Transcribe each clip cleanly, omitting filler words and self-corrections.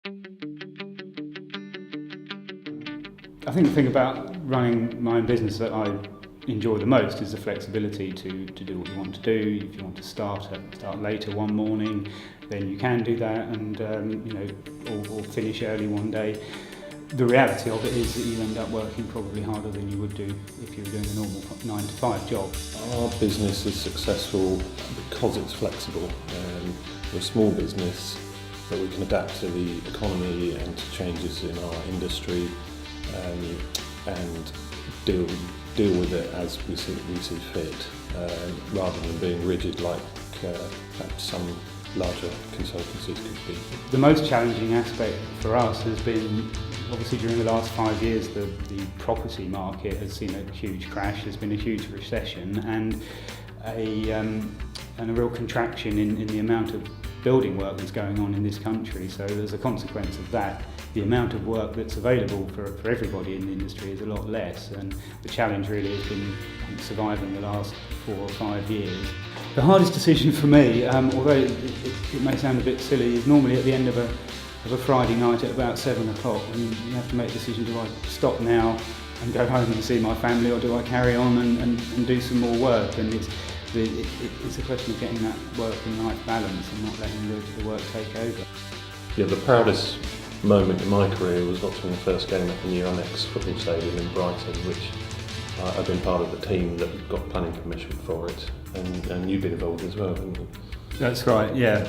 I think the thing about running my own business that I enjoy the most is the flexibility to do what you want to do. If you want to start later one morning, then you can do that, and or finish early one day. The reality of it is that you end up working probably harder than you would do if you were doing a normal 9 to 5 job. Our business is successful because it's flexible. We're a small business, but we can adapt to the economy and to changes in our industry, and deal with it as we see fit, rather than being rigid like perhaps some larger consultancies could be. The most challenging aspect for us has been, obviously during the last 5 years, the property market has seen a huge crash. There's been a huge recession and a real contraction in the amount of building work that's going on in this country. So as a consequence of that, the amount of work that's available for everybody in the industry is a lot less, and the challenge really has been surviving the last 4 or 5 years. The hardest decision for me, although it may sound a bit silly, is normally at the end of a Friday night at about 7 o'clock, when you have to make a decision: do I stop now and go home and see my family, or do I carry on and do some more work? And it's a question of getting that work and life balance and not letting the work take over. Yeah, the proudest moment in my career was watching the first game at the new Annex football stadium in Brighton, which I've been part of the team that got planning permission for it, and you've been involved as well, haven't you? That's right, yeah.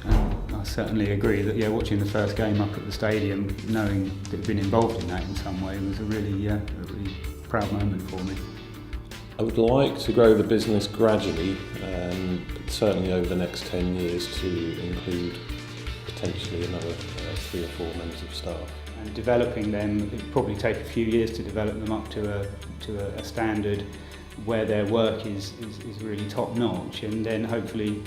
I certainly agree that watching the first game up at the stadium, knowing that I've been involved in that in some way, was a really proud moment for me. I would like to grow the business gradually, certainly over the next 10 years, to include potentially another 3 or 4 members of staff. And developing them, it would probably take a few years to develop them up to a standard where their work is really top notch, and then hopefully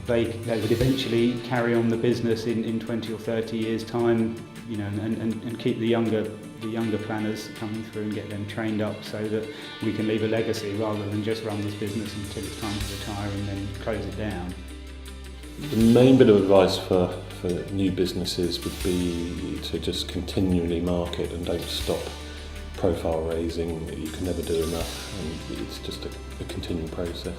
they would eventually carry on the business in 20 or 30 years time, and keep the younger planners coming through and get them trained up so that we can leave a legacy rather than just run this business until it's time to retire and then close it down. The main bit of advice for new businesses would be to just continually market and don't stop profile raising. You can never do enough, and it's just a continual process.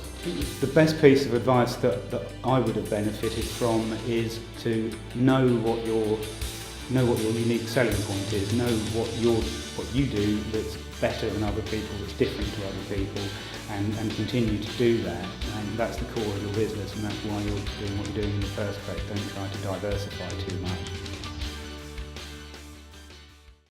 The best piece of advice that I would have benefited from is to know what your unique selling point is, know what you do that's better than other people, that's different to other people, and continue to do that. And that's the core of your business, and that's why you're doing what you're doing in the first place. Don't try to diversify too much.